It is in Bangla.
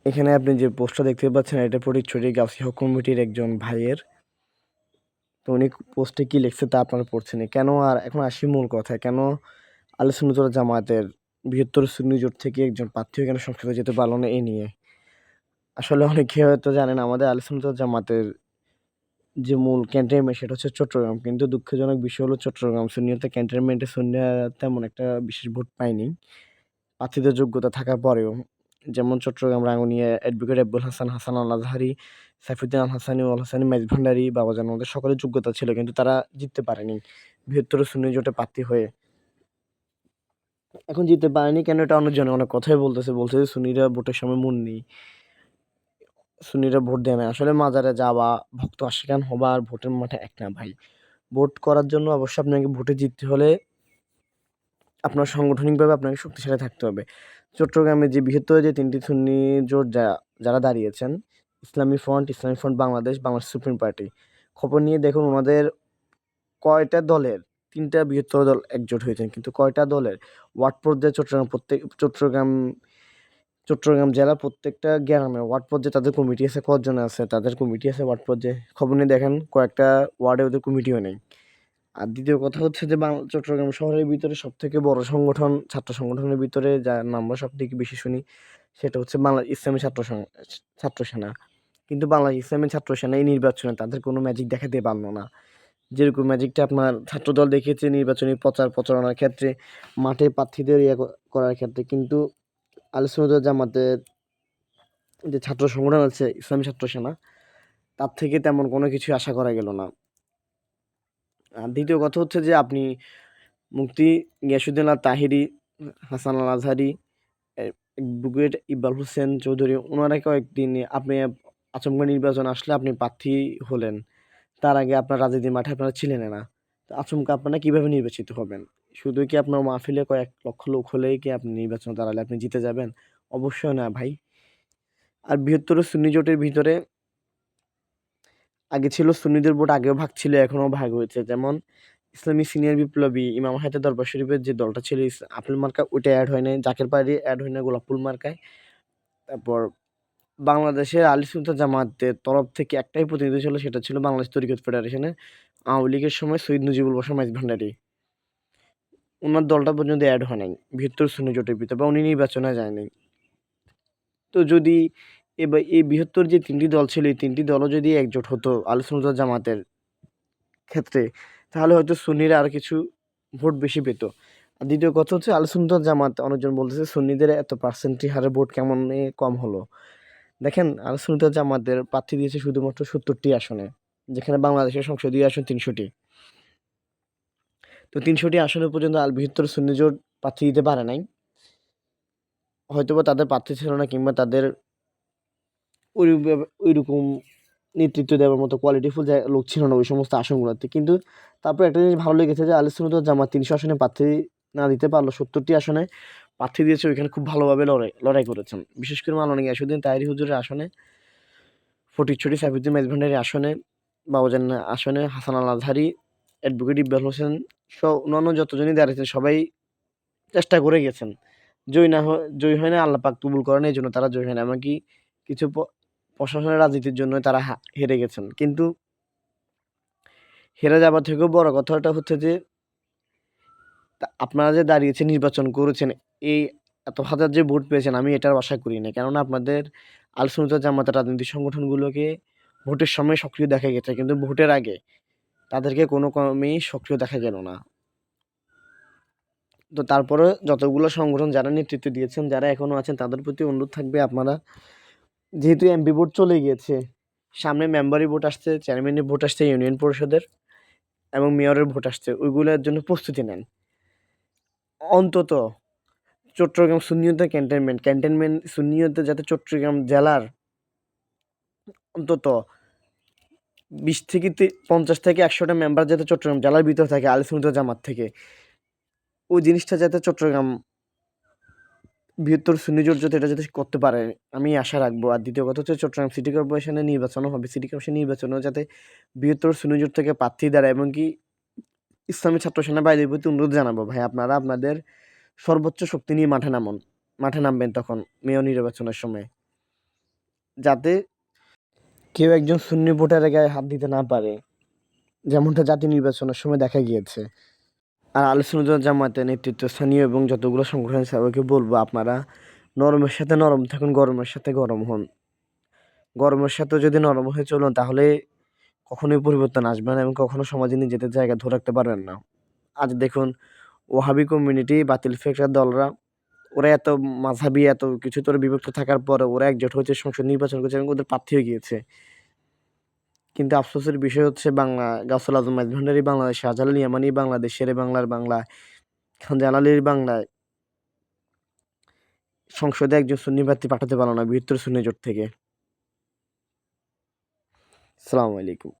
এখানে আপনি যে পোস্টটা দেখতে পাচ্ছেন এটা ফটিকছড়ি গাউসিয়া হক কমিটির একজন ভাইয়ের। তো উনি পোস্টে কি লিখছে তা আপনারা পড়ছেন। কেন, আর এখন আসি মূল কথায়, কেন আহলে সুন্নাত ওয়াল জামায়াতের বৃহত্তর সুন্নি জোট থেকে একজন প্রার্থীও কেন সংসদে যেতে পারল না, এই নিয়ে আসলে অনেকে হয়তো জানেন আমাদের আহলে সুন্নাত ওয়াল জামাতের যে মূল ক্যান্টনমেন্ট সেটা হচ্ছে চট্টগ্রাম। কিন্তু দুঃখজনক বিষয় হলো চট্টগ্রাম সুন্নিয়তে ক্যান্টনমেন্টে সুন্নিরা তেমন একটা বিশেষ ভোট পায়নি প্রার্থীদের যোগ্যতা থাকার পরেও। যেমন চট্টগ্রাম রাঙ্গুনিয়া অ্যাডভোকেট আব্দুল হাসান, হাসান আল আজহারি, সাইফুদ্দিন আল হাসানি, ওয়াল হাসানি, মাইজ ভান্ডারী, বাবাজান ওদের সকলের যোগ্যতা ছিল কিন্তু তারা জিততে পারেনি বৃহত্তর সুন্নি জোটে প্রার্থী হয়ে। এখন জিততে পারেনি কেন, এটা অনেকজনে অনেক কথাই বলতেছে সুন্নিরা ভোটের সময় মন নেই, সুন্নিরা ভোট দেয় না। আসলে মাজারে যাওয়া, ভক্ত আশিকান হবা আর ভোটের মাঠে এক না ভাই। ভোট করার জন্য অবশ্যই আপনাকে ভোটে জিততে হলে আপনার সাংগঠনিকভাবে আপনাকে শক্তিশালী থাকতে হবে। চট্টগ্রামে যে বৃহত্তর যে ৩টি সুন্নি জোট যারা দাঁড়িয়েছেন, ইসলামী front Bangladesh, Bangladesh supreme party. খবর নিয়ে দেখুন ওনাদের কয়টা দলের ৩টা বৃহত্তর দল একজোট হয়েছেন। কিন্তু কয়টা দলের ওয়ার্ড পর্যায়ে চট্টগ্রাম জেলার প্রত্যেকটা গ্রামে ওয়ার্ড পর্যায়ে তাদের কমিটি আছে। কতজন আছে তাদের কমিটি আছে ওয়ার্ড পর্যায়ে? খবর নিয়ে দেখেন কয়েকটা ওয়ার্ডে ওদের কমিটিও নেই। আর দ্বিতীয় কথা হচ্ছে যে চট্টগ্রাম শহরের ভিতরে সবথেকে বড় সংগঠন, ছাত্র সংগঠনের ভিতরে যার নাম আমরা সবথেকে বেশি শুনি সেটা হচ্ছে বাংলা ইসলামী ছাত্র সেনা। কিন্তু বাংলা ইসলামী ছাত্র সেনা এই নির্বাচনে তাদের কোনো ম্যাজিক দেখাতে পারল না। যেরকম ম্যাজিকটা আপনার ছাত্রদল দেখিয়েছে নির্বাচনী প্রচারণার ক্ষেত্রে, মাঠে প্রার্থীদের করার ক্ষেত্রে, কিন্তু আহলে সুন্নাত ওয়াল জামাতের যে ছাত্র সংগঠন আছে ইসলামী ছাত্র সেনা, তার থেকে তেমন কোনো কিছু আশা করা গেল না। আর দ্বিতীয় কথা হচ্ছে যে আপনি মুফতি গিয়াসউদ্দিন আল তাহিরি, হাসান আল আজহারি, অ্যাডভোকেট ইকবাল হোসেন চৌধুরী, ওনারা কয়েকদিন আপনি আচমকা নির্বাচন আসলে আপনি প্রার্থী হলেন। তার আগে আপনার রাজনীতির মাঠে আপনারা ছিলেন না। তো আচমকা আপনারা কিভাবে নির্বাচিত হবেন? শুধু কি আপনার মাহফিলে কয়েক লক্ষ লোক হলেই কি আপনি নির্বাচনে দাঁড়ালে আপনি জিতে যাবেন? অবশ্যই না ভাই। আর বৃহত্তর সুন্নি জোটের ভিতরে আগে ছিল সুন্নিদের ভোট, আগেও ভাগ ছিল, এখনও ভাগ হয়েছে। যেমন ইসলামী সিনিয়র বিপ্লবী ইমাম হায়াতের দরবার শরীফের যে দলটা ছিল আপেল মার্কা, ওইটা অ্যাড হয় নাই। জাকের পাড়ি অ্যাড হয় নাই গোলাপ ফুল মার্কায়। তারপর বাংলাদেশের আহলে সুন্নাত জামাতের তরফ থেকে একটাই প্রতিনিধি ছিল, সেটা ছিল বাংলাদেশ তরিকত ফেডারেশনে আওয়ামী লীগের সময় সৈয়দ মুজিবুল বাশার মাইজ ভান্ডারী। উনার দলটা পর্যন্ত অ্যাড হয় নাই বৃহত্তর সুন্নি জোটের ভিতরে, বা উনি নির্বাচনে যায়নি। তো যদি এবার এই বৃহত্তর যে ৩টি দল ছিল, এই ৩টি দলও যদি একজোট হতো আহলে সুন্নাত ওয়াল জামাতের ক্ষেত্রে, তাহলে হয়তো সুন্নিরা আর কিছু ভোট বেশি পেত। আর দ্বিতীয় কথা হচ্ছে আহলে সুন্নাত ওয়াল জামাত, অনেকজন বলতেছে সুন্নিদের এত পার্সেন্টেজ হারে ভোট কেমন কম হলো। দেখেন আহলে সুন্নাত ওয়াল জামাতের প্রার্থী দিয়েছে শুধুমাত্র ৭০টি আসনে, যেখানে বাংলাদেশের সংসদীয় আসন ৩০০টি। তো ৩০০টি আসনে পর্যন্ত আল বৃহত্তর সুন্নি জোট প্রার্থী দিতে পারে নাই। হয়তোবা তাদের প্রার্থী ছিল না, কিংবা তাদের ওইরকম নেতৃত্ব দেওয়ার মতো কোয়ালিটিফুল লোক ছিল না ওই সমস্ত আসনগুলোতে। কিন্তু তারপর একটা জিনিস ভালো লেগেছে যে আহলে সুন্নাত ওয়াল জামাত ৩০০ আসনে প্রার্থী না দিতে পারলো, ৭০টি আসনে প্রার্থী দিয়েছে, ওইখানে খুব ভালোভাবে লড়াই করেছেন। বিশেষ করে মাওলানা গিয়াসউদ্দিন তাহেরী হুজুরের আসনে, ফটিকছড়ি সাইফুদ্দিন মাইজ ভান্ডারীর আসনে, বাবাজান আসনে হাসান আল আজহারি, অ্যাডভোকেট ইকবাল হোসেন সহ অন্যান্য যতজনই দাঁড়িয়েছেন সবাই চেষ্টা করে গেছেন। জয়ী হয় না, আল্লাহ পাক কবুল করেন, এইজন্য তারা জয়ী হয় না। এমনকি কিছু প্রশাসনের রাজনীতির জন্য তারা হেরে গেছেন। কিন্তু হেরে যাবার থেকেও বড় কথাটা হচ্ছে যে আপনারা যে দাঁড়িয়েছেন, নির্বাচন করেছেন, এই এত হাজার যে ভোট পেয়েছেন, আমি এটার আশা করি নাই। কেননা আপনাদের আহলে সুন্নাত ওয়াল জামাতের রাজনৈতিক সংগঠনগুলোকে ভোটের সময় সক্রিয় দেখা গেছে, কিন্তু ভোটের আগে তাদেরকে কোনো ক্রমেই সক্রিয় দেখা গেল না। তো তারপরেও যতগুলো সংগঠন যারা নেতৃত্ব দিয়েছেন, যারা এখনো আছেন, তাদের প্রতি অনুরোধ থাকবে আপনারা, যেহেতু এমপি ভোট চলে গিয়েছে, সামনে মেম্বারি ভোট আসছে, চেয়ারম্যানের ভোট আসছে ইউনিয়ন পরিষদের, এবং মেয়রের ভোট আসছে, ওইগুলোর জন্য প্রস্তুতি নেন। অন্তত চট্টগ্রাম সুন্নিয়তে ক্যান্টনমেন্ট সুন্নিয়তে যাতে চট্টগ্রাম জেলার অন্তত ২০ থেকে ৫০ থেকে ১০০টা মেম্বার যাতে চট্টগ্রাম জেলার ভিতরে থাকে আহলে সুন্নাত ওয়াল জামাত থেকে, ওই জিনিসটা যাতে চট্টগ্রাম বৃহত্তর সুন্নি জোট যাতে এটা যাতে করতে পারে, আমি আশা রাখবো। আর দ্বিতীয় কথা হচ্ছে চট্টগ্রাম সিটি কর্পোরেশনের নির্বাচনও হবে, সিটি কর্পোরেশন নির্বাচনেও যাতে বৃহত্তর সুন্নি জোট থেকে প্রার্থী দাঁড়ায়। এমনকি ইসলামী ছাত্র সেনা বাহিনীর প্রতি অনুরোধ জানাবো, ভাই আপনারা আপনাদের সর্বোচ্চ শক্তি নিয়ে মাঠে নামবেন তখন মেয়র নির্বাচনের সময়। যাতে কেউ একজন সুন্নি ভোটারের গায়ে হাত দিতে না পারে, যেমনটা জাতীয় নির্বাচনের সময় দেখা গিয়েছে। আর আহলে সুন্নাত ওয়াল জামায়াতের নেতৃত্বস্থানীয় এবং যতগুলো সংগঠন আছে সবাইকে বলবো, আপনারা নরমের সাথে নরম থাকুন, গরমের সাথে গরম হন। গরমের সাথে যদি নরম হয়ে চলুন তাহলে কখনোই পরিবর্তন আসবে না এবং কখনো সমাজে নিজেদের জায়গা ধরে রাখতে পারবেন না। আজ দেখুন, ওহাবি কমিউনিটি, বাতিল ফিরকার দলরা, ওরা এত মাঝহাবি এত কিছু তোর বিভক্ত থাকার পরে ওরা একজোট হয়েছে, সংসদ নির্বাচন করছে এবং ওদের প্রার্থী হয়ে গিয়েছে। কিন্তু আফসোসের বিষয় হচ্ছে গাউসুল আজম মাইজ ভান্ডারী বাংলাদেশ, শাহজালাল ইয়ামানি বাংলাদেশ, শেরে বাংলার বাংলায়, খান জালালির বাংলায় সংসদে একজন সুন্নি প্রার্থী পাঠাতে পারলো না বৃহত্তর সুন্নি জোট থেকে। আসসালামু আলাইকুম।